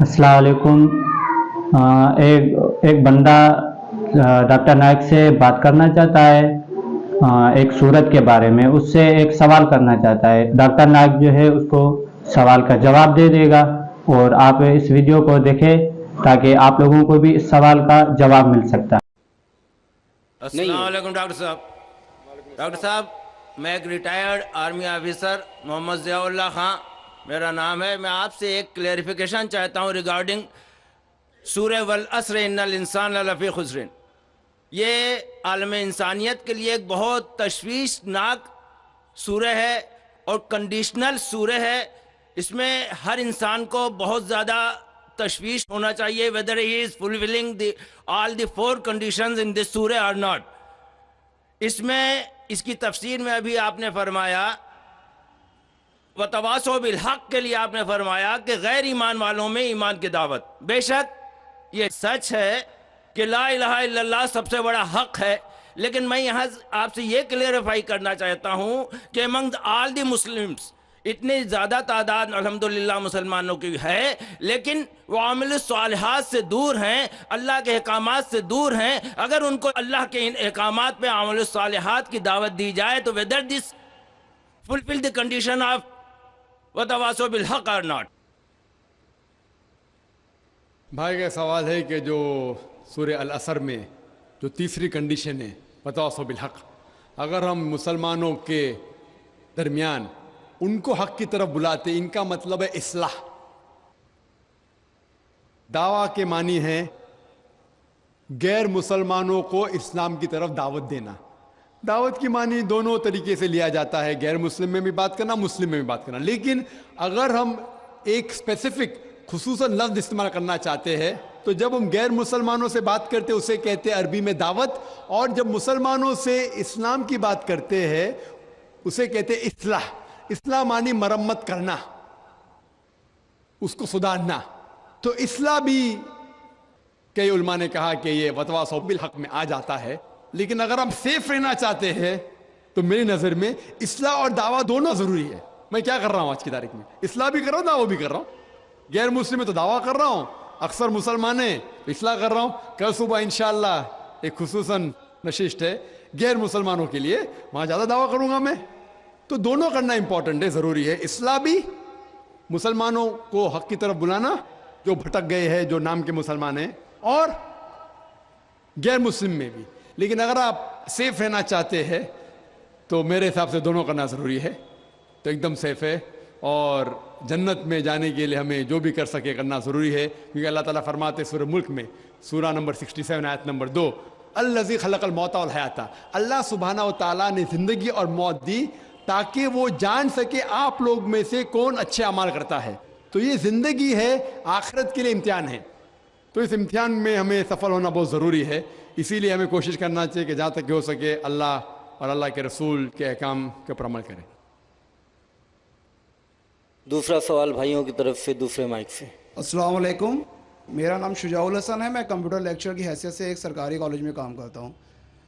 السلام علیکم۔ ایک بندہ ڈاکٹر نائک سے بات کرنا چاہتا ہے ایک صورت کے بارے میں، اس سے ایک سوال کرنا چاہتا ہے۔ ڈاکٹر نائک جو ہے اس کو سوال کا جواب دے دے گا، اور آپ اس ویڈیو کو دیکھیں تاکہ آپ لوگوں کو بھی اس سوال کا جواب مل سکتا ہے۔ السلام علیکم ڈاکٹر صاحب۔ ڈاکٹر صاحب، میں ایک ریٹائرڈ آرمی آفیسر محمد ضیاء اللہ خان میرا نام ہے۔ میں آپ سے ایک کلیریفیکیشن چاہتا ہوں ریگارڈنگ سورہ والعصر ان الانسان لفی خسر۔ یہ عالم انسانیت کے لیے ایک بہت تشویشناک سورہ ہے اور کنڈیشنل سورہ ہے۔ اس میں ہر انسان کو بہت زیادہ تشویش ہونا چاہیے whether he is fulfilling all the 4 conditions in this surah or not۔ اس میں اس کی تفسیر میں ابھی آپ نے فرمایا وَتَوَاصَوْا بِالْحَقِّ کے لیے آپ نے فرمایا کہ غیر ایمان والوں میں ایمان کی دعوت۔ بے شک یہ سچ ہے کہ لا الہ الا اللہ سب سے بڑا حق ہے، لیکن میں یہاں آپ سے یہ کلیریفائی کرنا چاہتا ہوں کہ among all the Muslims اتنی زیادہ تعداد الحمدللہ مسلمانوں کی ہے، لیکن وہ عامل الصالحات سے دور ہیں، اللہ کے احکامات سے دور ہیں۔ اگر ان کو اللہ کے ان احکامات پہ عامل الصالحات کی دعوت دی جائے تو whether this fulfill the condition of وَتَوَاصَوْا بِالْحَقِّ or not۔ بھائی کا سوال ہے کہ جو سورہ العصر میں جو تیسری کنڈیشن ہے وَتَوَاصَوْا بِالْحَقِّ، اگر ہم مسلمانوں کے درمیان ان کو حق کی طرف بلاتے، ان کا مطلب ہے اصلاح۔ دعویٰ کے معنی ہے غیر مسلمانوں کو اسلام کی طرف دعوت دینا۔ دعوت کی معنی دونوں طریقے سے لیا جاتا ہے، غیر مسلم میں بھی بات کرنا، مسلم میں بھی بات کرنا۔ لیکن اگر ہم ایک اسپیسیفک خصوصاً لفظ استعمال کرنا چاہتے ہیں تو جب ہم غیر مسلمانوں سے بات کرتے اسے کہتے ہیں عربی میں دعوت، اور جب مسلمانوں سے اسلام کی بات کرتے ہیں اسے کہتے ہیں اصلاح۔ اصلاح معنی مرمت کرنا، اس کو سدھارنا۔ تو اصلاح بھی کئی علماء نے کہا کہ یہ وَتَوَاصَوْا بِالْحَقِّ میں آ جاتا ہے، لیکن اگر ہم سیف رہنا چاہتے ہیں تو میری نظر میں اصلاح اور دعویٰ دونوں ضروری ہے۔ میں کیا کر رہا ہوں آج کی تاریخ میں؟ اصلاح بھی کر رہا ہوں، دعویٰ بھی کر رہا ہوں۔ غیر مسلم میں تو دعویٰ کر رہا ہوں، اکثر مسلمان ہیں اصلاح کر رہا ہوں۔ کل صبح انشاءاللہ ایک خصوصاً نشست ہے غیر مسلمانوں کے لیے، وہاں زیادہ دعویٰ کروں گا میں۔ تو دونوں کرنا امپورٹنٹ ہے، ضروری ہے۔ اصلاح بھی، مسلمانوں کو حق کی طرف بلانا جو بھٹک گئے ہیں، جو نام کے مسلمان ہیں، اور غیر مسلم میں بھی۔ لیکن اگر آپ سیف رہنا چاہتے ہیں تو میرے حساب سے دونوں کرنا ضروری ہے، تو ایک دم سیف ہے۔ اور جنت میں جانے کے لیے ہمیں جو بھی کر سکے کرنا ضروری ہے، کیونکہ اللہ تعالیٰ فرماتے سورہ ملک میں، سورہ نمبر 67 آیت نمبر 2، الذی خلق الموت والحیات، اللہ سبحانہ و تعالیٰ نے زندگی اور موت دی تاکہ وہ جان سکے آپ لوگ میں سے کون اچھے اعمال کرتا ہے۔ تو یہ زندگی ہے، آخرت کے لیے امتحان ہے، تو اس امتحان میں ہمیں سفل ہونا بہت ضروری ہے۔ اسی لیے ہمیں کوشش کرنا چاہیے کہ جہاں تک ہو سکے اللہ اور اللہ کے رسول کے احکام کے اوپر عمل کریں۔ دوسرا سوال بھائیوں کی طرف سے دوسرے مائک سے۔ السلام علیکم، میرا نام شجاع الحسن ہے، میں کمپیوٹر لیکچر کی حیثیت سے ایک سرکاری کالج میں کام کرتا ہوں۔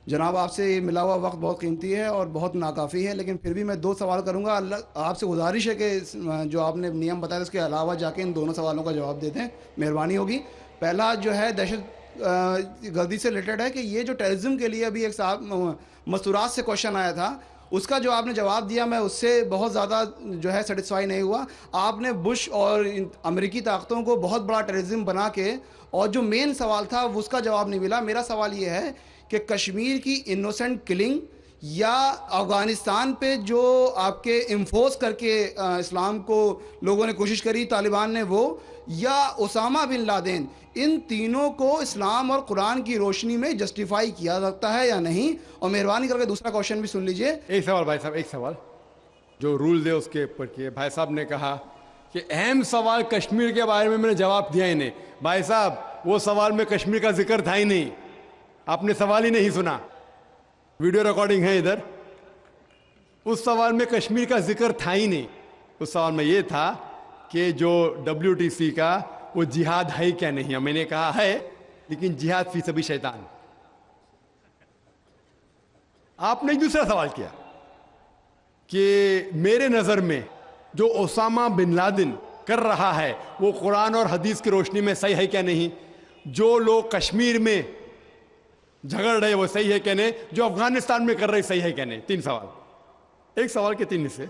جناب، آپ سے ملا ہوا وقت بہت قیمتی ہے اور بہت ناکافی ہے، لیکن پھر بھی میں 2 سوال کروں گا۔ آپ سے گزارش ہے کہ جو آپ نے نیم بتایا اس کے علاوہ جا کے ان دونوں سوالوں کا جواب دے دیں، مہربانی ہوگی۔ پہلا جو ہے دہشت گردی سے ریلیٹڈ ہے کہ یہ جو ٹیررزم کے لیے ابھی ایک صاحب مستورات سے کوشچن آیا تھا، اس کا جو آپ نے جواب دیا میں اس سے بہت زیادہ جو ہے سیٹسفائی نہیں ہوا۔ آپ نے بش اور امریکی طاقتوں کو بہت بڑا ٹیررزم بنا کے، اور جو مین سوال تھا اس کا جواب نہیں ملا۔ میرا سوال یہ ہے کہ کشمیر کی انوسنٹ کلنگ، یا افغانستان پہ جو آپ کے انفورس کر کے اسلام کو لوگوں نے کوشش کری طالبان نے، وہ، یا اسامہ بن لادن، ان تینوں کو اسلام اور قرآن کی روشنی میں جسٹیفائی کیا جاتا ہے یا نہیں؟ اور مہربانی کر کے دوسرا کوشچن بھی سن لیجئے۔ ایک سوال بھائی صاحب، ایک سوال جو رولز ہے اس کے اوپر کیے۔ بھائی صاحب نے کہا کہ اہم سوال کشمیر کے بارے میں نے جواب دیا ہی نہیں۔ بھائی صاحب، وہ سوال میں کشمیر کا ذکر تھا ہی نہیں، آپ نے سوال ہی نہیں سنا، ویڈیو ریکارڈنگ ہے ادھر۔ اس سوال میں کشمیر کا ذکر تھا ہی نہیں۔ اس سوال میں یہ تھا کہ جو WTC کا وہ جہاد ہے کیا نہیں ہے؟ میں نے کہا ہے، لیکن جہاد فی سبیل شیطان۔ آپ نے ایک دوسرا سوال کیا کہ میرے نظر میں جو اسامہ بن لادن کر رہا ہے وہ قرآن اور حدیث کی روشنی میں صحیح ہے کیا نہیں؟ جو لوگ کشمیر میں جھگڑ رہے وہ صحیح ہے کیا نہیں؟ جو افغانستان میں کر رہے صحیح ہے کیا نہیں؟ 3 سوال، ایک سوال کے 3 حصے.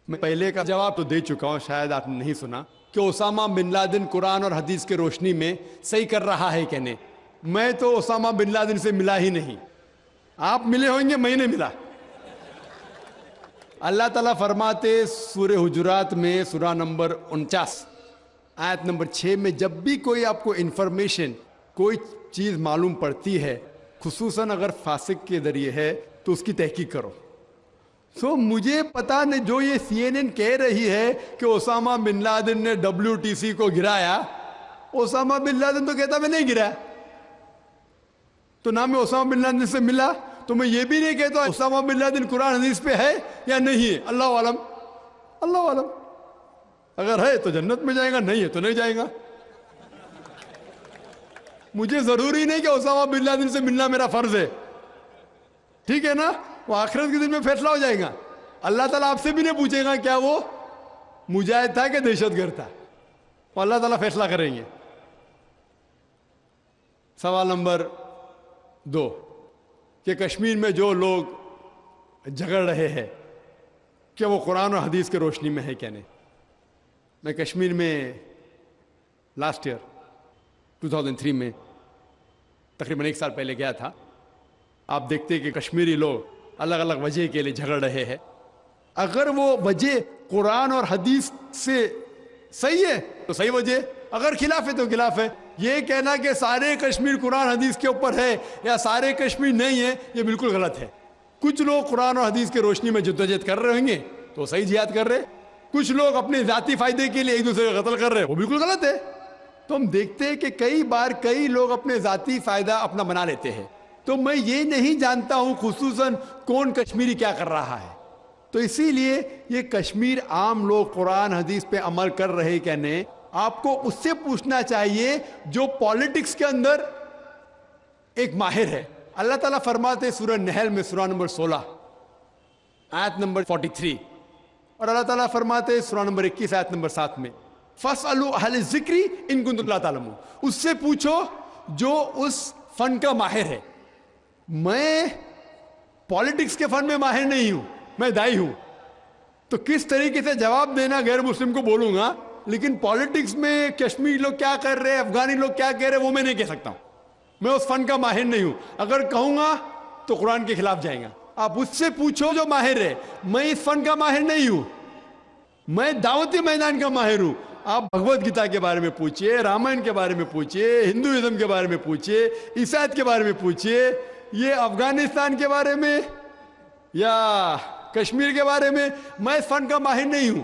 میں پہلے کا جواب تو دے چکا ہوں، شاید آپ نے نہیں سنا، کہ اسامہ بن لادن قرآن اور حدیث کی روشنی میں صحیح کر رہا ہے کیا نہیں. میں تو اسامہ بن لادن سے ملا ہی نہیں. آپ ملے ہوں گے، میں نہیں ملا. اللہ تعالیٰ فرماتے سورہ حجرات میں سورہ نمبر 49 آیت نمبر 6 میں، جب بھی کوئی آپ کو انفارمیشن، کوئی چیز معلوم پڑتی ہے، خصوصاً اگر فاسق کے ذریعے ہے، تو اس کی تحقیق کرو. مجھے پتا نہیں، جو یہ CNN کہہ رہی ہے کہ اسامہ بن لادن نے WTC کو گرایا، اسامہ بن لادن تو کہتا میں نہیں گرایا. تو نہ میں اسامہ بن لادن سے ملا، تو میں یہ بھی نہیں کہتا اسامہ بن لادن قرآن حدیث پہ ہے یا نہیں ہے. اللہ عالم، اللہ عالم. اگر ہے تو جنت میں جائے گا، نہیں ہے تو نہیں جائے گا. مجھے ضروری نہیں کہ اسامہ بن لادن سے ملنا میرا فرض ہے، ٹھیک ہے نا؟ وہ آخرت کے دن میں فیصلہ ہو جائے گا. اللہ تعالیٰ آپ سے بھی نہیں پوچھے گا کیا وہ مجاہد تھا کہ دہشت گرد تھا، وہ اللہ تعالیٰ فیصلہ کریں گے. سوال نمبر 2 کہ کشمیر میں جو لوگ جھگڑ رہے ہیں کیا وہ قرآن اور حدیث کی روشنی میں ہے کیا نہیں. میں کشمیر میں لاسٹ ایئر 2003 میں تقریباً 1 سال پہلے گیا تھا. آپ دیکھتے کہ کشمیری لوگ الگ الگ وجہ کے لیے جھگڑ رہے ہیں. اگر وہ وجہ قرآن اور حدیث سے صحیح ہے تو صحیح وجہ، اگر خلاف ہے تو خلاف ہے. یہ کہنا کہ سارے کشمیر قرآن حدیث کے اوپر ہے یا سارے کشمیر نہیں ہے، یہ بالکل غلط ہے. کچھ لوگ قرآن اور حدیث کی روشنی میں جدوجہد کر رہے ہوں گے تو صحیح جہاد کر رہے، کچھ لوگ اپنے ذاتی فائدے کے لیے ایک دوسرے کا قتل کر رہے، وہ بالکل غلط ہے. تو ہم دیکھتے ہیں کہ کئی بار کئی لوگ اپنے ذاتی فائدہ اپنا بنا لیتے ہیں. تو میں یہ نہیں جانتا ہوں خصوصاً کون کشمیری کیا کر رہا ہے. تو اسی لیے یہ کشمیر عام لوگ قرآن حدیث پہ عمل کر رہے کیا نہیں، آپ کو اس سے پوچھنا چاہیے جو پالیٹکس کے اندر ایک ماہر ہے. اللہ تعالیٰ فرماتے سورہ نحل میں سورہ نمبر 16 آیت نمبر 43، اور اللہ تعالیٰ فرماتے سورہ نمبر 21 آیت نمبر 7 میں، فَاسْأَلُوا أَهْلَ الذِّكْرِ إِن كُنتُمْ لَا تَعْلَمُونَ. اس سے پوچھو جو اس فن کا ماہر ہے. میں پالیٹکس کے فن میں ماہر نہیں ہوں، میں دائی ہوں. تو کس طریقے سے جواب دینا غیر مسلم کو بولوں گا، لیکن پالیٹکس میں کشمیری لوگ کیا کر رہے ہیں، افغانی لوگ کیا کہہ رہے ہیں، وہ میں نہیں کہہ سکتا ہوں. میں اس فن کا ماہر نہیں ہوں. اگر کہوں گا تو قرآن کے خلاف جائیں گا. آپ اس سے پوچھو جو ماہر ہے. میں اس فن کا ماہر نہیں ہوں، میں دعوتی میدان کا ماہر ہوں. آپ بھگوت گیتا کے بارے میں پوچھئے، رامائن کے بارے میں پوچھئے، ہندوازم کے بارے میں پوچھئے، عیسائیت کے بارے میں پوچھئے. یہ افغانستان کے بارے میں یا کشمیر کے بارے میں میں اس فن کا ماہر نہیں ہوں.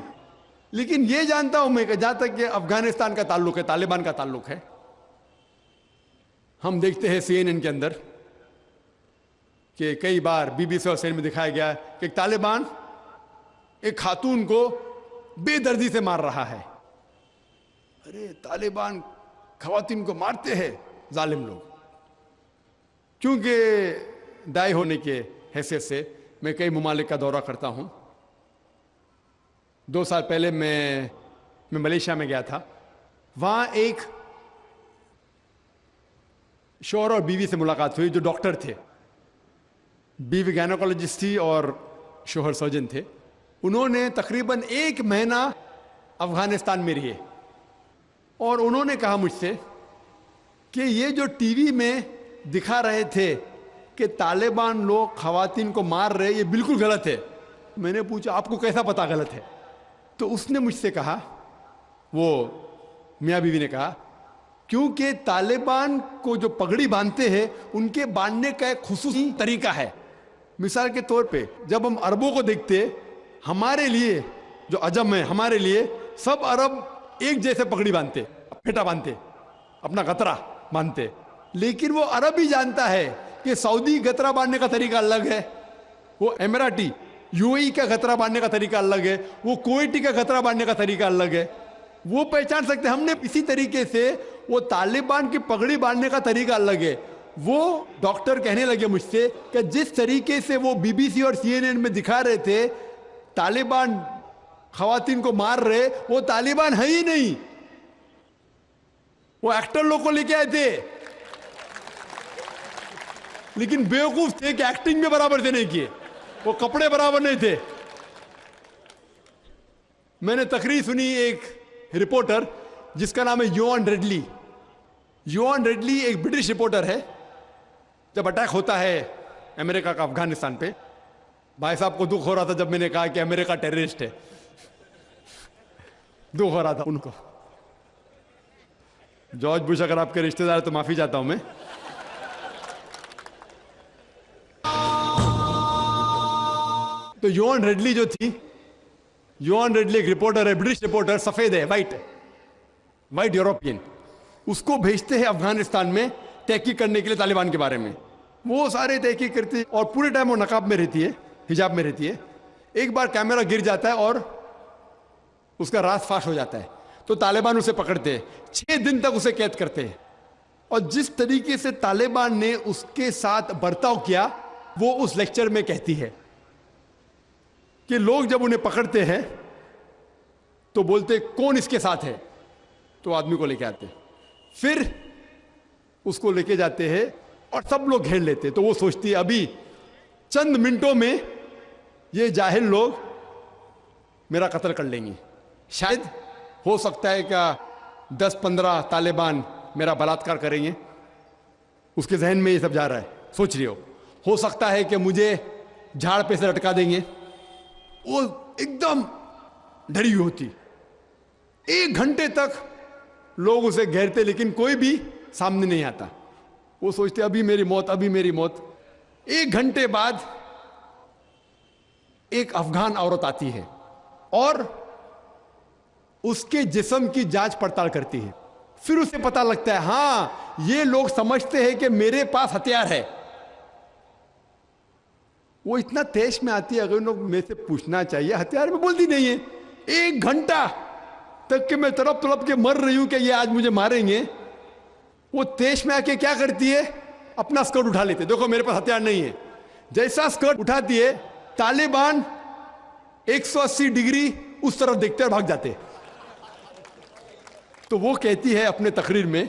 لیکن یہ جانتا ہوں میں کہ جہاں تک کہ افغانستان کا تعلق ہے، طالبان کا تعلق ہے، ہم دیکھتے ہیں CNN کے اندر کہ کئی بار BBC اور CNN میں دکھایا گیا کہ طالبان ایک خاتون کو بے دردی سے مار رہا ہے. ارے طالبان خواتین کو مارتے ہیں ظالم لوگ. کیونکہ دائی ہونے کے حیثیت سے میں کئی ممالک کا دورہ کرتا ہوں. 2 سال پہلے میں ملیشیا میں گیا تھا. وہاں ایک شوہر اور بیوی سے ملاقات ہوئی جو ڈاکٹر تھے. بیوی گائنوکالوجسٹ تھی اور شوہر سرجن تھے. انہوں نے تقریباً 1 مہینہ افغانستان میں رہے اور انہوں نے کہا مجھ سے کہ یہ جو ٹی وی میں دکھا رہے تھے کہ طالبان لوگ خواتین کو مار رہے، یہ بالکل غلط ہے. میں نے پوچھا آپ کو کیسا پتا غلط ہے؟ تو اس نے مجھ سے کہا، وہ میاں بیوی نے کہا، کیونکہ طالبان کو جو پگڑی باندھتے ہیں ان کے باندھنے کا ایک خصوصی طریقہ ہے. مثال کے طور پہ جب ہم عربوں کو دیکھتے، ہمارے لیے جو عجم ہے، ہمارے لیے سب عرب ایک جیسے پگڑی باندھتے، پھیٹا باندھتے، اپنا غترہ باندھتے. لیکن وہ عرب ہی جانتا ہے کہ سعودی غترہ باندھنے کا طریقہ الگ ہے، وہ اماراتی UAE کا غترہ باندھنے کا طریقہ الگ ہے، وہ کویٹی کا غترہ باندھنے کا طریقہ الگ ہے. وہ پہچان سکتے. ہم نے اسی طریقے سے وہ طالبان کی پگڑی باندھنے کا طریقہ الگ ہے. وہ ڈاکٹر کہنے لگے مجھ سے کہ جس طریقے سے وہ BBC اور CNN میں دکھا رہے تھے طالبان خواتین کو مار رہے وہ طالبان ہے ہی نہیں, وہ ایکٹر لوگ کو لے کے آئے تھے, لیکن بیوقوف تھے کہ ایکٹنگ میں برابر سے نہیں کیے, وہ کپڑے برابر نہیں تھے. میں نے تقریر سنی ایک رپورٹر جس کا نام ہے یوان ریڈلی. یوان ریڈلی ایک برٹش رپورٹر ہے. جب اٹیک ہوتا ہے امریکہ کا افغانستان پہ, بھائی صاحب کو دکھ ہو رہا تھا جب میں نے کہا کہ امریکہ ٹیررسٹ ہے, دکھ ہو رہا تھا ان کو. جارج بش اگر آپ کے رشتہ دار تو معافی چاہتا ہوں میں. تو یوان ریڈلی جو تھی, یوان ریڈلی ایک رپورٹر ہے, برٹش رپورٹر, سفید ہے, وائٹ یورپین. اس کو بھیجتے ہیں افغانستان میں تحقیق کرنے کے لیے طالبان کے بارے میں. وہ سارے تحقیق کرتے اور پورے ٹائم وہ نقاب میں رہتی ہے, حجاب میں رہتی ہے. ایک بار کیمرہ گر جاتا ہے اور اس کا راز فاش ہو جاتا ہے, تو طالبان اسے پکڑتے ہیں, 6 دن تک اسے قید کرتے ہیں. اور جس طریقے سے طالبان نے اس کے ساتھ برتاؤ کیا وہ اس لیکچر میں کہتی ہے کہ لوگ جب انہیں پکڑتے ہیں تو بولتے کون اس کے ساتھ ہے, تو آدمی کو لے کے آتے, پھر اس کو لے کے جاتے ہیں اور سب لوگ گھیر لیتے. تو وہ سوچتی ہے ابھی چند منٹوں میں یہ جاہل لوگ میرا قتل کر لیں گے. شاید ہو سکتا ہے کہ 10-15 طالبان میرا بلاತ್ಕಾರ کریں گے. اس کے ذہن میں یہ سب جا رہا ہے, سوچ رہی ہو سکتا ہے کہ مجھے جھاڑ پہ سے لٹکا دیں گے. وہ ایک دم ڈری ہوئی ہوتی. 1 گھنٹے تک لوگ اسے گھیرتے لیکن کوئی بھی سامنے نہیں آتا. وہ سوچتے ابھی میری موت, ابھی میری موت. 1 گھنٹے بعد ایک افغان عورت آتی ہے اور اس کے جسم کی جانچ پڑتال کرتی ہے. پھر اسے پتا لگتا ہے ہاں یہ لوگ سمجھتے ہیں کہ میرے پاس ہتھیار ہے. وہ اتنا تیش میں آتی ہے, اگر ان لوگ میں سے پوچھنا چاہیے ہتھیار میں, بولتی نہیں ہے. 1 گھنٹہ تک کہ میں تڑپ کے مر رہی ہوں کہ یہ آج مجھے ماریں گے. وہ تیش میں آ کے کیا کرتی ہے, اپنا اسکرٹ اٹھا لیتے, دیکھو میرے پاس ہتھیار نہیں ہے. جیسا اسکرٹ اٹھاتی ہے طالبان 180 ڈگری اس طرف دیکھتے اور بھاگ جاتے. تو وہ کہتی ہے اپنے تقریر میں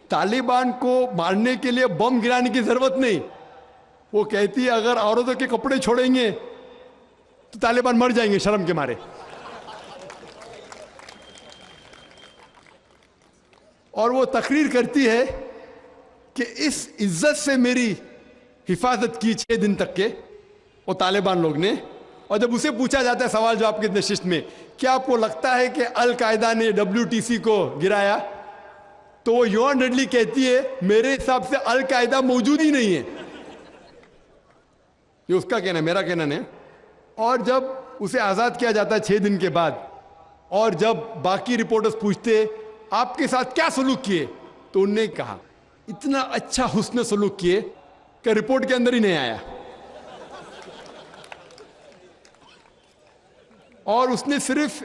طالبان کو مارنے کے لیے بم گرانے کی ضرورت نہیں. وہ کہتی ہے اگر عورتوں کے کپڑے چھوڑیں گے تو طالبان مر جائیں گے شرم کے مارے. اور وہ تقریر کرتی ہے کہ اس عزت سے میری حفاظت کی 6 دن تک کے وہ طالبان لوگ نے. اور جب اسے پوچھا جاتا ہے سوال جواب کی نشست میں کیا آپ کو لگتا ہے کہ القاعدہ نے WTC کو گرایا, تو وہ یوان ریڈلی کہتی ہے میرے حساب سے القاعدہ موجود ہی نہیں ہے. یہ اس کا کہنا ہے, میرا کہنا نہیں. اور جب اسے آزاد کیا جاتا ہے 6 دن کے بعد, اور جب باقی رپورٹرز پوچھتے آپ کے ساتھ کیا سلوک کیے, تو انہوں نے کہا اتنا اچھا حسن سلوک کیے کہ رپورٹ کے اندر ہی نہیں آیا. اور اس نے صرف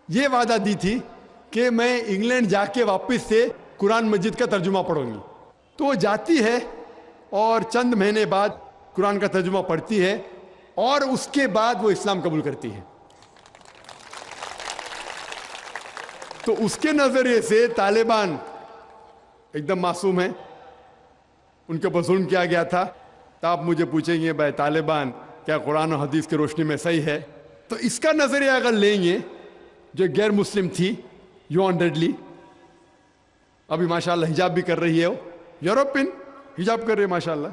یہ وعدہ دی تھی کہ میں انگلینڈ جا کے واپس سے قرآن مجید کا ترجمہ پڑھوں گی. تو وہ جاتی ہے اور چند مہینے بعد قرآن کا ترجمہ پڑھتی ہے اور اس کے بعد وہ اسلام قبول کرتی ہے. تو اس کے نظریے سے طالبان ایک دم معصوم ہیں, ان کے اوپر ظلم کیا گیا تھا. تو آپ مجھے پوچھیں گے بھائی طالبان کیا قرآن و حدیث کی روشنی میں صحیح ہے؟ تو اس کا نظریہ اگر لیں گے, جو غیر مسلم تھی یوان ریڈلی, ابھی ماشاءاللہ حجاب بھی کر رہی ہے, وہ یورپین حجاب کر رہی ہے ماشاءاللہ,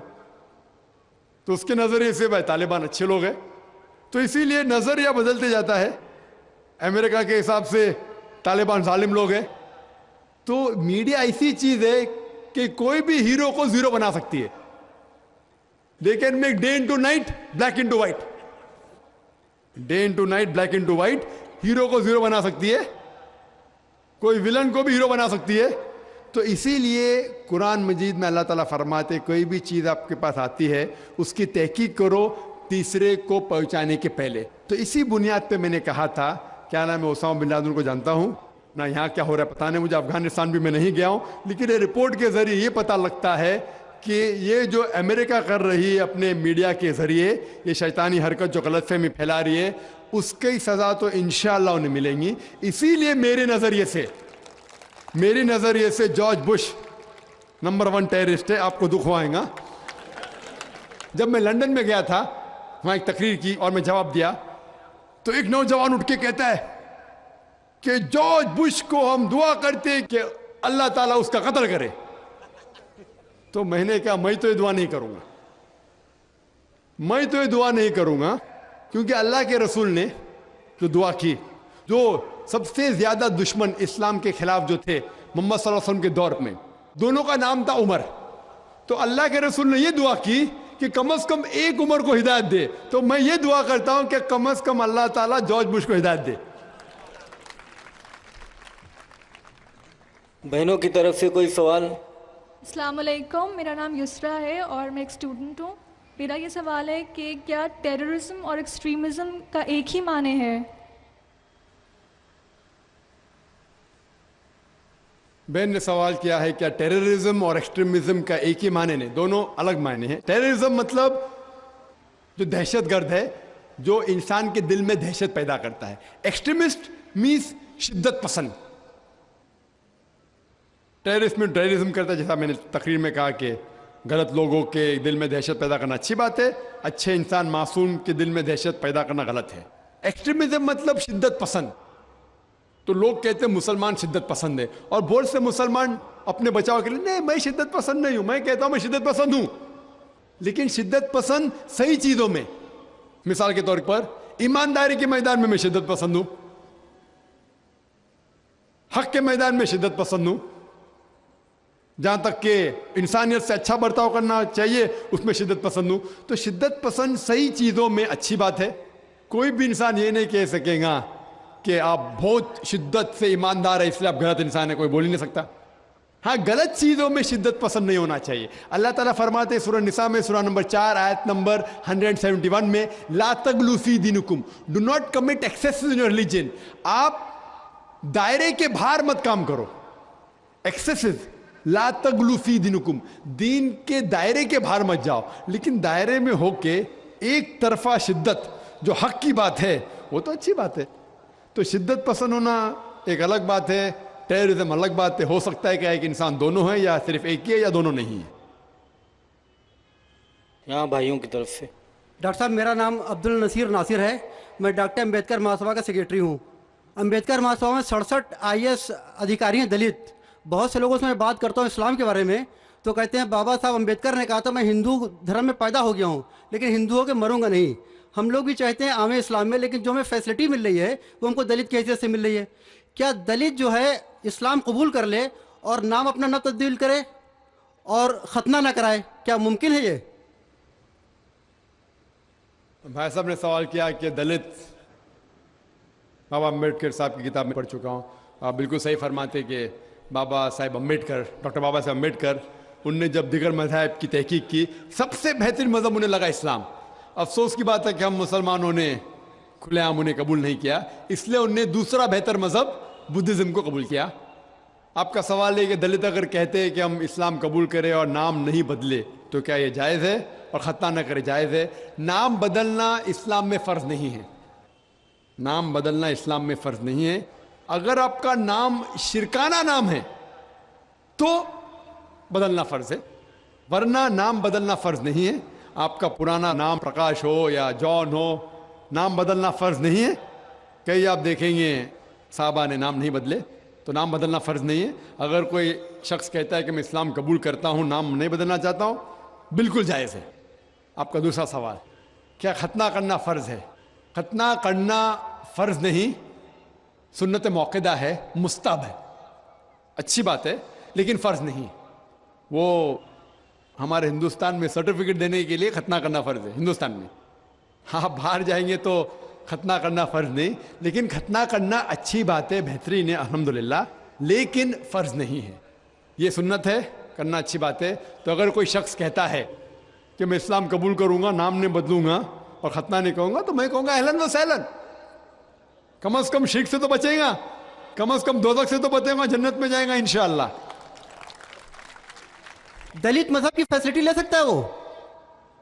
تو اس کے نظریے سے بھائی طالبان اچھے لوگ ہیں. تو اسی لیے نظریہ بدلتے جاتا ہے. امریکہ کے حساب سے طالبان ظالم لوگ ہیں. تو میڈیا ایسی چیز ہے کہ کوئی بھی ہیرو کو زیرو بنا سکتی ہے. They can make day into night, black into white. Day into night, black into white. Hero کو زیرو بنا سکتی ہے, کوئی ولن کو بھی ہیرو بنا سکتی ہے. تو اسی لیے قرآن مجید میں اللہ تعالیٰ فرماتے کوئی بھی چیز آپ کے پاس آتی ہے اس کی تحقیق کرو تیسرے کو پہنچانے کے پہلے. تو اسی بنیاد پہ میں نے کہا تھا کیا نام ہے, اسامہ بن لادن کو جانتا ہوں نہ, یہاں کیا ہو رہا ہے پتہ نہیں مجھے, افغانستان بھی میں نہیں گیا ہوں, لیکن یہ رپورٹ کے ذریعے یہ پتہ لگتا ہے کہ یہ جو امریکہ کر رہی ہے اپنے میڈیا کے ذریعے, یہ شیطانی حرکت جو غلط فہمی پھیلا رہی ہے, اس کی سزا تو انشاءاللہ انہیں ملیں گی. اسی لیے میرے نظریے سے جارج بش نمبر 1 ٹیررسٹ ہے. آپ کو دکھ ہوائیں گا. جب میں لندن میں گیا تھا, وہاں ایک تقریر کی اور میں جواب دیا, تو ایک نوجوان اٹھ کے کہتا ہے کہ جارج بش کو ہم دعا کرتے ہیں کہ اللہ تعالیٰ اس کا قتل کرے. تو میں نے کہا میں تو یہ دعا نہیں کروں گا, کیونکہ اللہ کے رسول نے جو دعا کی, جو سب سے زیادہ دشمن اسلام کے خلاف جو تھے محمد صلی اللہ علیہ وسلم کے دور میں, دونوں کا نام تھا عمر. تو اللہ کے رسول نے یہ دعا کی کہ کم از کم ایک عمر کو ہدایت دے. تو میں یہ دعا کرتا ہوں کہ کم از کم اللہ تعالیٰ جارج بش کو ہدایت دے. بہنوں کی طرف سے کوئی سوال؟ السلام علیکم، میرا نام یسرا ہے اور میں ایک اسٹوڈنٹ ہوں. میرا یہ سوال ہے کہ کیا ٹیررزم اور ایکسٹریمزم کا ایک ہی معنی ہے؟ بہن نے سوال کیا ہے کیا ٹیررزم اور ایکسٹریمزم کا ایک ہی معنی نہیں؟ دونوں الگ معنی ہیں. ٹیررزم مطلب جو دہشت گرد ہے, جو انسان کے دل میں دہشت پیدا کرتا ہے. ایکسٹریمسٹ مینس شدت پسند. ٹیررسٹ میں ٹیررزم کرتا ہے, جیسا میں نے تقریر میں کہا کہ غلط لوگوں کے دل میں دہشت پیدا کرنا اچھی بات ہے, اچھے انسان معصوم کے دل میں دہشت پیدا کرنا غلط ہے. ایکسٹریمزم مطلب شدت پسند. تو لوگ کہتے ہیں مسلمان شدت پسند ہے, اور بہت سے مسلمان اپنے بچاؤ کے لیے نہیں میں شدت پسند نہیں ہوں. میں کہتا ہوں میں شدت پسند ہوں, لیکن شدت پسند صحیح چیزوں میں. مثال کے طور پر ایمانداری کے میدان میں شدت پسند ہوں, حق کے میدان میں شدت پسند ہوں, جہاں تک کہ انسانیت سے اچھا برتاؤ کرنا چاہیے اس میں شدت پسند ہوں. تو شدت پسند صحیح چیزوں میں اچھی بات ہے. کوئی بھی انسان یہ نہیں کہہ سکے گا کہ آپ بہت شدت سے ایماندار ہے اس لیے آپ غلط انسان ہے, کوئی بول ہی نہیں سکتا. ہاں, غلط چیزوں میں شدت پسند نہیں ہونا چاہیے. اللہ تعالیٰ فرماتے ہیں سورہ نساء میں سورہ نمبر 4 آیت نمبر 171 میں, لا تغلوا فی دینکم, do not commit excess in your religion. آپ دائرے کے باہر مت کام کرو. ایکسیسز, لا تغلوا فی دینکم, دین کے دائرے کے باہر مت جاؤ, لیکن دائرے میں ہو کے ایک طرفہ شدت جو حق کی بات ہے وہ تو اچھی بات ہے. تو شدت پسند ہونا ایک الگ بات ہے, ٹیررزم الگ بات ہے. ہو سکتا ہے کہ ایک انسان دونوں ہے, یا صرف ایک ہی ہے, یا دونوں نہیں ہے. یہاں بھائیوں کی طرف سے. ڈاکٹر صاحب میرا نام عبدالنصیر ناصر ہے, میں ڈاکٹر امبیڈکر مہاسبھا کا سیکریٹری ہوں. امبیڈکر مہاسبھا میں 67 IAS ادھیکاری ہیں دلت. بہت سے لوگوں سے میں بات کرتا ہوں اسلام کے بارے میں تو کہتے ہیں بابا صاحب امبیڈکر نے کہا تھا میں ہندو دھرم میں پیدا ہو گیا ہوں لیکن ہندوؤں کے مروں گا نہیں. ہم لوگ بھی چاہتے ہیں عام اسلام میں, لیکن جو ہمیں فیسلٹی مل رہی ہے وہ ہم کو دلت کی حیثیت سے مل رہی ہے. کیا دلت جو ہے اسلام قبول کر لے اور نام اپنا نہ تبدیل کرے اور ختنہ نہ کرائے, کیا ممکن ہے یہ؟ بھائی صاحب نے سوال کیا کہ دلت, بابا امبیڈکر صاحب کی کتاب میں پڑھ چکا ہوں. آپ بالکل صحیح فرماتے کہ بابا صاحب امبیڈکر, ڈاکٹر بابا صاحب امبیڈکر, ان نے جب دیگر مذاہب کی تحقیق کی سب سے بہترین مذہب انہیں لگا اسلام. افسوس کی بات ہے کہ ہم مسلمانوں نے کھلے عام انہیں قبول نہیں کیا, اس لیے انہوں نے دوسرا بہتر مذہب بدھزم کو قبول کیا. آپ کا سوال ہے کہ دلت اگر کہتے ہیں کہ ہم اسلام قبول کریں اور نام نہیں بدلے تو کیا یہ جائز ہے, اور ختنہ نہ کرے جائز ہے؟ نام بدلنا اسلام میں فرض نہیں ہے. نام بدلنا اسلام میں فرض نہیں ہے. اگر آپ کا نام شرکانہ نام ہے تو بدلنا فرض ہے, ورنہ نام بدلنا فرض نہیں ہے. آپ کا پرانا نام پرکاش ہو یا جان ہو, نام بدلنا فرض نہیں ہے. کئی آپ دیکھیں گے صحابہ نے نام نہیں بدلے, تو نام بدلنا فرض نہیں ہے. اگر کوئی شخص کہتا ہے کہ میں اسلام قبول کرتا ہوں, نام نہیں بدلنا چاہتا ہوں, بالکل جائز ہے. آپ کا دوسرا سوال, کیا ختنہ کرنا فرض ہے؟ ختنہ کرنا فرض نہیں, سنت موقدہ ہے, مستحب ہے, اچھی بات ہے, لیکن فرض نہیں. وہ ہمارے ہندوستان میں سرٹیفکیٹ دینے کے لیے ختنہ کرنا فرض ہے ہندوستان میں. ہاں, باہر جائیں گے تو ختنہ کرنا فرض نہیں, لیکن ختنہ کرنا اچھی بات ہے, بہترین ہے الحمدللہ, لیکن فرض نہیں ہے. یہ سنت ہے, کرنا اچھی بات ہے. تو اگر کوئی شخص کہتا ہے کہ میں اسلام قبول کروں گا, نام نہیں بدلوں گا اور ختنہ نہیں کہوں گا, تو میں کہوں گا اہلاً و سہلاً. کم از کم شرک سے تو بچیں گا, کم از کم دوزخ سے تو بچیں گا, جنت میں جائیں گا انشاءاللہ. دلت مذہب کی فیسلٹی لے سکتا ہے وہ؟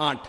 8